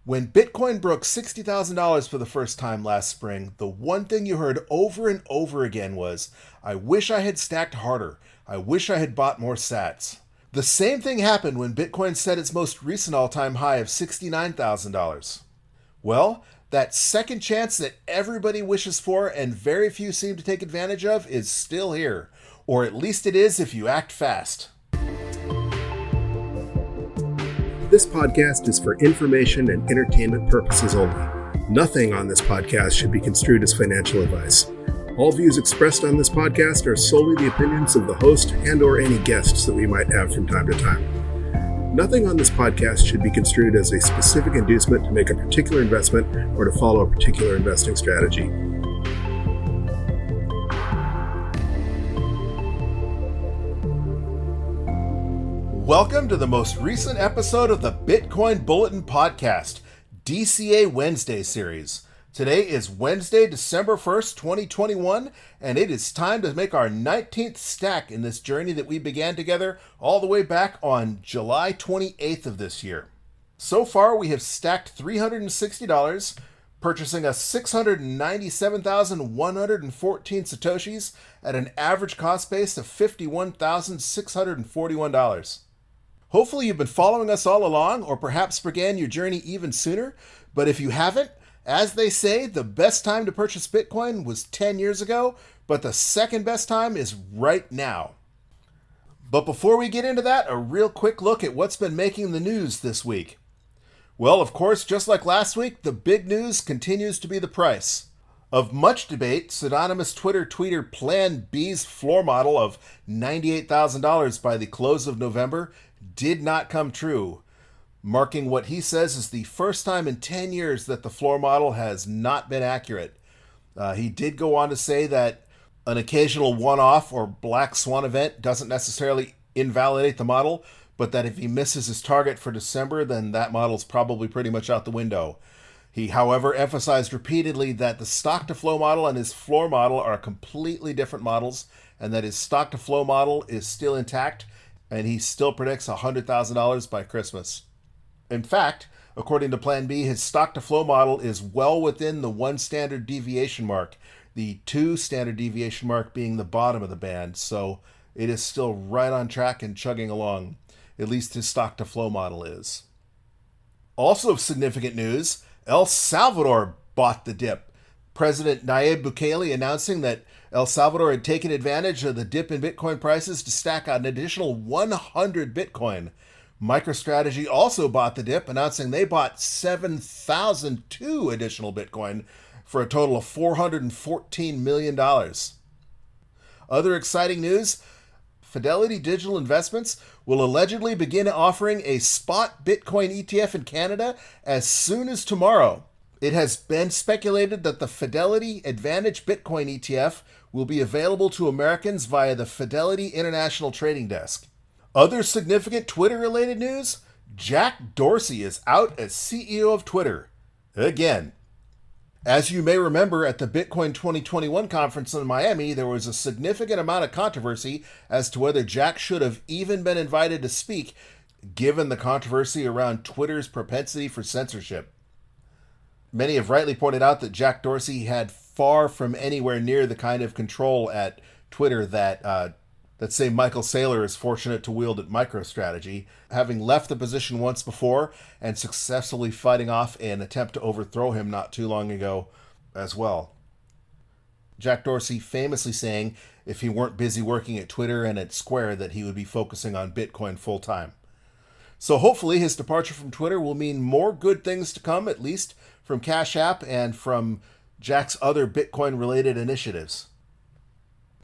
When Bitcoin broke $60,000 for the first time last spring, the one thing you heard over and over again was, "I wish I had stacked harder. I wish I had bought more sats." The same thing happened when Bitcoin set its most recent all-time high of $69,000. Well, that second chance that everybody wishes for and very few seem to take advantage of is still here. Or at least it is if you act fast. This podcast is for information and entertainment purposes only. Nothing on this podcast should be construed as financial advice. All views expressed on this podcast are solely the opinions of the host and or any guests that we might have from time to time. Nothing on this podcast should be construed as a specific inducement to make a particular investment or to follow a particular investing strategy. Welcome to the most recent episode of the Bitcoin Bulletin Podcast, DCA Wednesday series. Today is Wednesday, December 1st, 2021, and it is time to make our 19th stack in this journey that we began together all the way back on July 28th of this year. So far, we have stacked $360, purchasing us 697,114 Satoshis at an average cost base of $51,641. Hopefully you've been following us all along, or perhaps began your journey even sooner, but if you haven't, as they say, the best time to purchase Bitcoin was 10 years ago, but the second best time is right now. But before we get into that, a real quick look at what's been making the news this week. Well, of course, just like last week, the big news continues to be the price. Of much debate, pseudonymous Twitter tweeter Plan B's floor model of $98,000 by the close of November did not come true, marking what he says is the first time in 10 years that the floor model has not been accurate. He did go on to say that an occasional one-off or black swan event doesn't necessarily invalidate the model, but that if he misses his target for December, then that model's probably pretty much out the window. He, however, emphasized repeatedly that the stock-to-flow model and his floor model are completely different models, and that his stock-to-flow model is still intact, and he still predicts $100,000 by Christmas. In fact, according to Plan B, his stock-to-flow model is well within the 1 standard deviation mark, the 2 standard deviation mark being the bottom of the band, so it is still right on track and chugging along. At least his stock-to-flow model is. Also of significant news, El Salvador bought the dip. President Nayib Bukele announcing that El Salvador had taken advantage of the dip in Bitcoin prices to stack an additional 100 Bitcoin. MicroStrategy also bought the dip, announcing they bought 7,002 additional Bitcoin for a total of $414 million. Other exciting news, Fidelity Digital Investments will allegedly begin offering a spot Bitcoin ETF in Canada as soon as tomorrow. It has been speculated that the Fidelity Advantage Bitcoin ETF will be available to Americans via the Fidelity International Trading Desk. Other significant Twitter-related news, Jack Dorsey is out as CEO of Twitter. Again. As you may remember, at the Bitcoin 2021 conference in Miami, there was a significant amount of controversy as to whether Jack should have even been invited to speak, given the controversy around Twitter's propensity for censorship. Many have rightly pointed out that Jack Dorsey had far from anywhere near the kind of control at Twitter that say Michael Saylor is fortunate to wield at MicroStrategy, having left the position once before and successfully fighting off an attempt to overthrow him not too long ago as well. Jack Dorsey famously saying if he weren't busy working at Twitter and at Square that he would be focusing on Bitcoin full time. So hopefully his departure from Twitter will mean more good things to come, at least from Cash App and from Jack's other Bitcoin-related initiatives.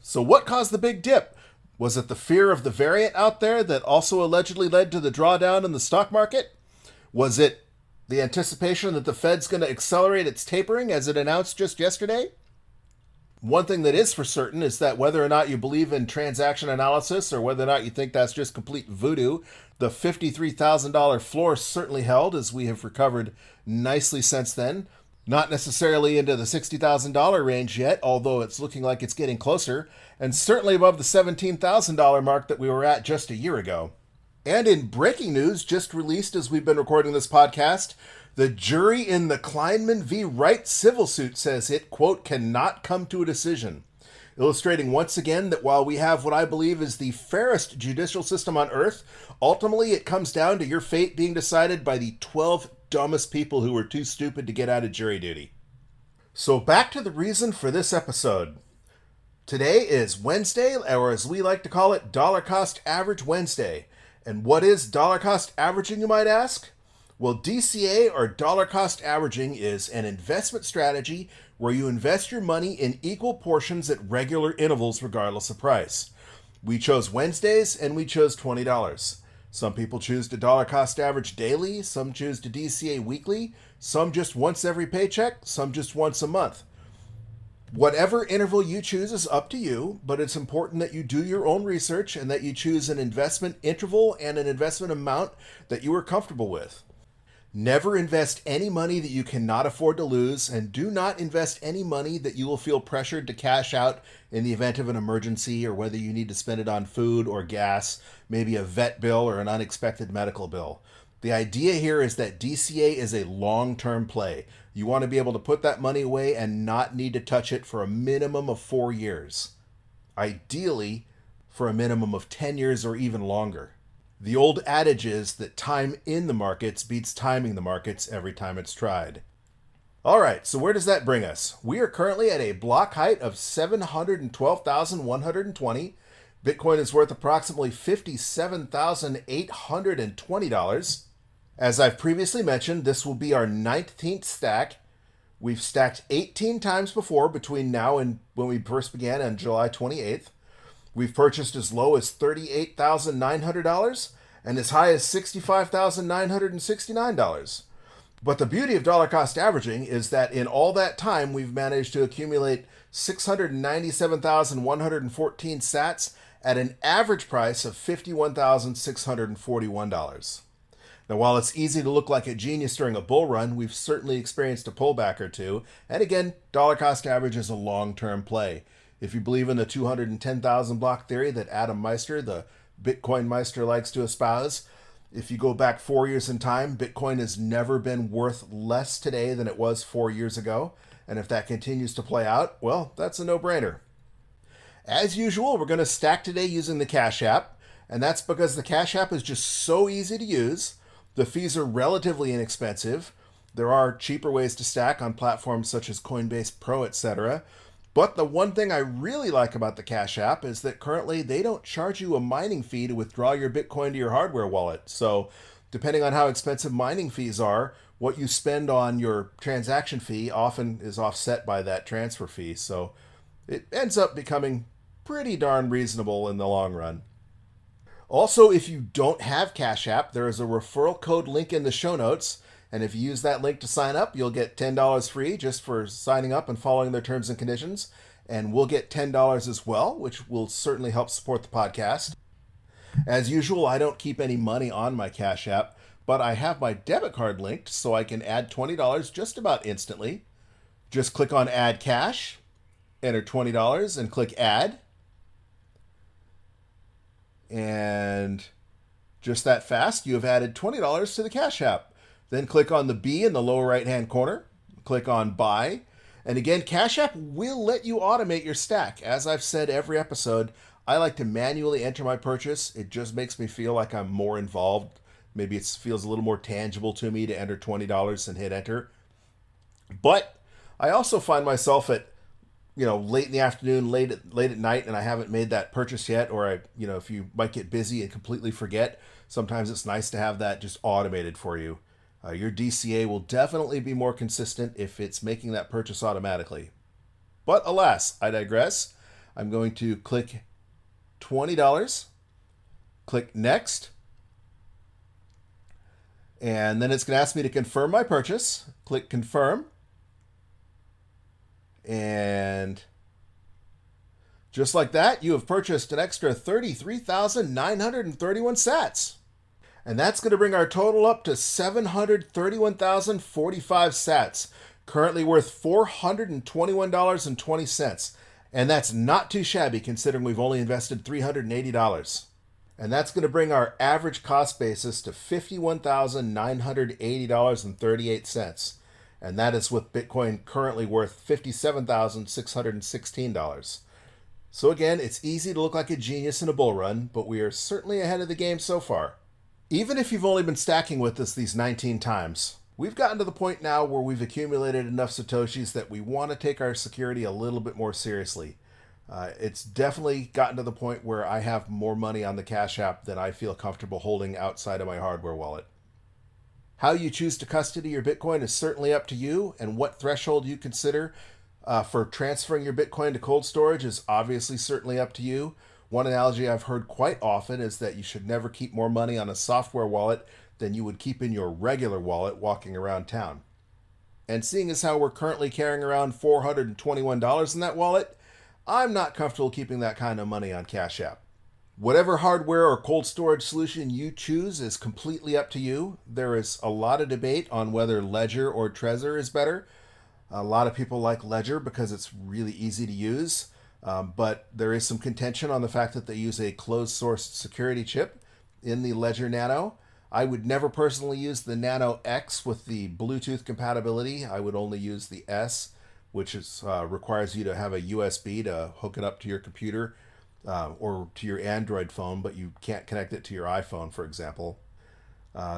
So what caused the big dip? Was it the fear of the variant out there that also allegedly led to the drawdown in the stock market? Was it the anticipation that the Fed's going to accelerate its tapering as it announced just yesterday? One thing that is for certain is that whether or not you believe in transaction analysis or whether or not you think that's just complete voodoo, the $53,000 floor certainly held, as we have recovered nicely since then. Not necessarily into the $60,000 range yet, although it's looking like it's getting closer, and certainly above the $17,000 mark that we were at just a year ago. And in breaking news, just released as we've been recording this podcast, The jury in the Kleinman v. Wright civil suit says it, quote, cannot come to a decision, illustrating once again that while we have what I believe is the fairest judicial system on earth, ultimately it comes down to your fate being decided by the 12 dumbest people who were too stupid to get out of jury duty. So back to the reason for this episode. Today is Wednesday, or as we like to call it, Dollar Cost Average Wednesday. And what is dollar cost averaging, you might ask? Well, DCA, or dollar cost averaging, is an investment strategy where you invest your money in equal portions at regular intervals regardless of price. We chose Wednesdays and we chose $20. Some people choose to dollar cost average daily, some choose to DCA weekly, some just once every paycheck, some just once a month. Whatever interval you choose is up to you, but it's important that you do your own research and that you choose an investment interval and an investment amount that you are comfortable with. Never invest any money that you cannot afford to lose, and do not invest any money that you will feel pressured to cash out in the event of an emergency, or whether you need to spend it on food or gas, maybe a vet bill or an unexpected medical bill. The idea here is that DCA is a long-term play. You want to be able to put that money away and not need to touch it for a minimum of 4 years. Ideally, for a minimum of 10 years or even longer. The old adage is that time in the markets beats timing the markets every time it's tried. All right, so where does that bring us? We are currently at a block height of 712,120. Bitcoin is worth approximately $57,820. As I've previously mentioned, this will be our 19th stack. We've stacked 18 times before between now and when we first began on July 28th. We've purchased as low as $38,900 and as high as $65,969. But the beauty of dollar cost averaging is that in all that time, we've managed to accumulate 697,114 sats at an average price of $51,641. Now, while it's easy to look like a genius during a bull run, we've certainly experienced a pullback or two. And again, dollar cost average is a long-term play. If you believe in the 210,000 block theory that Adam Meister, the Bitcoin Meister, likes to espouse, if you go back 4 years in time, Bitcoin has never been worth less today than it was 4 years ago. And if that continues to play out, well, that's a no-brainer. As usual, we're going to stack today using the Cash App. And that's because the Cash App is just so easy to use. The fees are relatively inexpensive. There are cheaper ways to stack on platforms such as Coinbase Pro, etc. But the one thing I really like about the Cash App is that currently they don't charge you a mining fee to withdraw your Bitcoin to your hardware wallet. So depending on how expensive mining fees are, what you spend on your transaction fee often is offset by that transfer fee. So it ends up becoming pretty darn reasonable in the long run. Also, if you don't have Cash App, there is a referral code link in the show notes. And if you use that link to sign up, you'll get $10 free just for signing up and following their terms and conditions. And we'll get $10 as well, which will certainly help support the podcast. As usual, I don't keep any money on my Cash App, but I have my debit card linked so I can add $20 just about instantly. Just click on Add Cash, enter $20, and click Add. And just that fast, you have added $20 to the Cash App. Then click on the B in the lower right-hand corner. Click on Buy. And again, Cash App will let you automate your stack. As I've said every episode, I like to manually enter my purchase. It just makes me feel like I'm more involved. Maybe it feels a little more tangible to me to enter $20 and hit enter. But I also find myself at late in the afternoon, late at night, and I haven't made that purchase yet, or if you might get busy and completely forget, sometimes it's nice to have that just automated for you. Your DCA will definitely be more consistent if it's making that purchase automatically. But alas, I digress. I'm going to click $20, click Next, and then it's going to ask me to confirm my purchase. Click Confirm. And just like that, you have purchased an extra 33,931 sats. And that's going to bring our total up to 731,045 sats, currently worth $421.20. And that's not too shabby considering we've only invested $380. And that's going to bring our average cost basis to $51,980.38. And that is with Bitcoin currently worth $57,616. So again, it's easy to look like a genius in a bull run, but we are certainly ahead of the game so far. Even if you've only been stacking with us these 19 times, we've gotten to the point now where we've accumulated enough Satoshis that we want to take our security a little bit more seriously. It's definitely gotten to the point where I have more money on the Cash App than I feel comfortable holding outside of my hardware wallet. How you choose to custody your Bitcoin is certainly up to you, and what threshold you consider for transferring your Bitcoin to cold storage is obviously certainly up to you. One analogy I've heard quite often is that you should never keep more money on a software wallet than you would keep in your regular wallet walking around town. And seeing as how we're currently carrying around $421 in that wallet, I'm not comfortable keeping that kind of money on Cash App. Whatever hardware or cold storage solution you choose is completely up to you. There is a lot of debate on whether Ledger or Trezor is better. A lot of people like Ledger because it's really easy to use, but there is some contention on the fact that they use a closed-source security chip in the Ledger Nano. I would never personally use the Nano X with the Bluetooth compatibility. I would only use the S, which requires you to have a USB to hook it up to your computer or to your Android phone, but you can't connect it to your iPhone, for example.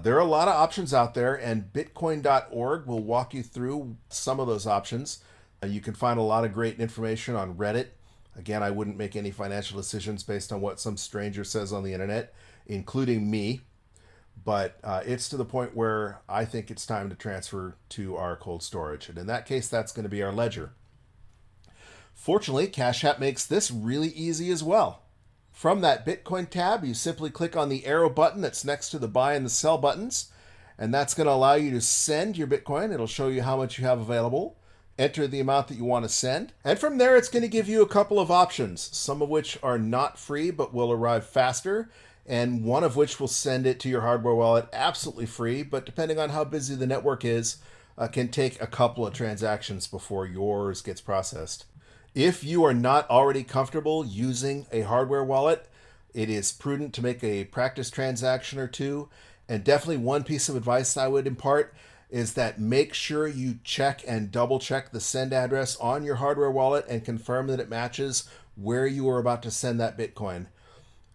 There are a lot of options out there, and Bitcoin.org will walk you through some of those options. You can find a lot of great information on Reddit. Again, I wouldn't make any financial decisions based on what some stranger says on the internet, including me. But it's to the point where I think it's time to transfer to our cold storage. And in that case, that's going to be our Ledger. Fortunately, Cash App makes this really easy as well. From that Bitcoin tab, you simply click on the arrow button that's next to the buy and the sell buttons, and that's going to allow you to send your Bitcoin. It'll show you how much you have available, enter the amount that you want to send, and from there it's going to give you a couple of options, some of which are not free but will arrive faster, and one of which will send it to your hardware wallet absolutely free, but depending on how busy the network is, can take a couple of transactions before yours gets processed. If you are not already comfortable using a hardware wallet, it is prudent to make a practice transaction or two. And definitely one piece of advice I would impart is that make sure you check and double check the send address on your hardware wallet and confirm that it matches where you are about to send that Bitcoin.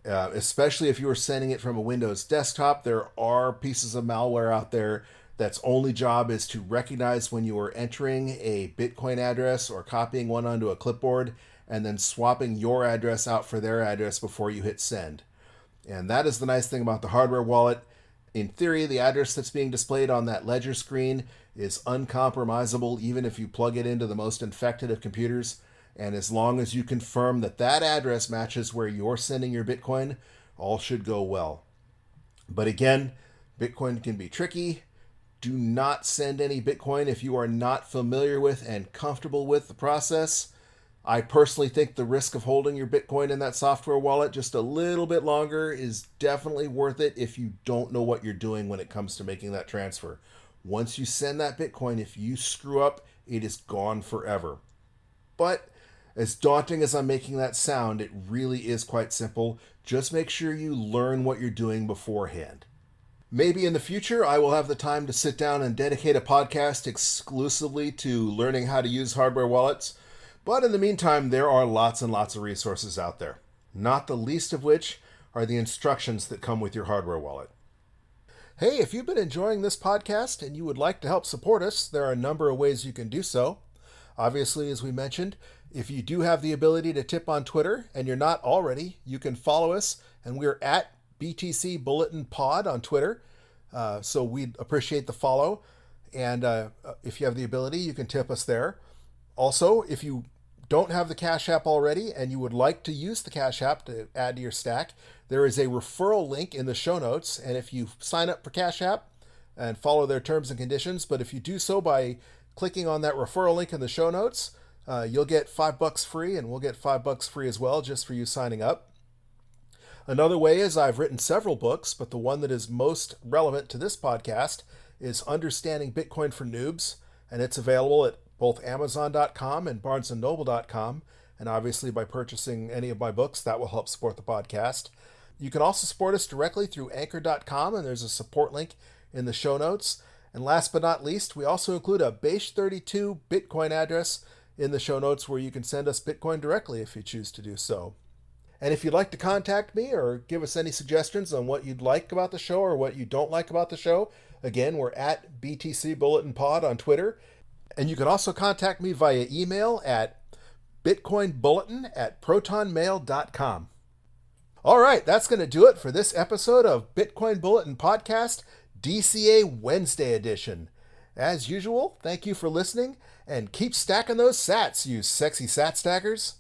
Especially if you are sending it from a Windows desktop, there are pieces of malware out there that's only job is to recognize when you are entering a Bitcoin address or copying one onto a clipboard and then swapping your address out for their address before you hit send. And that is the nice thing about the hardware wallet. In theory, the address that's being displayed on that Ledger screen is uncompromisable even if you plug it into the most infected of computers. And as long as you confirm that that address matches where you're sending your Bitcoin, all should go well. But again, Bitcoin can be tricky. Do not send any Bitcoin if you are not familiar with and comfortable with the process. I personally think the risk of holding your Bitcoin in that software wallet just a little bit longer is definitely worth it if you don't know what you're doing when it comes to making that transfer. Once you send that Bitcoin, if you screw up, it is gone forever. But as daunting as I'm making that sound, it really is quite simple. Just make sure you learn what you're doing beforehand. Maybe in the future, I will have the time to sit down and dedicate a podcast exclusively to learning how to use hardware wallets. But in the meantime, there are lots and lots of resources out there, not the least of which are the instructions that come with your hardware wallet. Hey, if you've been enjoying this podcast and you would like to help support us, there are a number of ways you can do so. Obviously, as we mentioned, if you do have the ability to tip on Twitter and you're not already, you can follow us, and we're at BTC Bulletin Pod on Twitter. So we'd appreciate the follow. And if you have the ability, you can tip us there. Also, if you don't have the Cash App already and you would like to use the Cash App to add to your stack, there is a referral link in the show notes. And if you sign up for Cash App and follow their terms and conditions, but if you do so by clicking on that referral link in the show notes, you'll get $5 free, and we'll get $5 free as well just for you signing up. Another way is I've written several books, but the one that is most relevant to this podcast is Understanding Bitcoin for Noobs, and it's available at both Amazon.com and BarnesandNoble.com, and obviously by purchasing any of my books, that will help support the podcast. You can also support us directly through anchor.com, and there's a support link in the show notes. And last but not least, we also include a Base32 Bitcoin address in the show notes where you can send us Bitcoin directly if you choose to do so. And if you'd like to contact me or give us any suggestions on what you'd like about the show or what you don't like about the show, again, we're at BTC Bulletin Pod on Twitter. And you can also contact me via email at bitcoinbulletin@protonmail.com. All right, that's going to do it for this episode of Bitcoin Bulletin Podcast, DCA Wednesday edition. As usual, thank you for listening, and keep stacking those sats, you sexy sat stackers.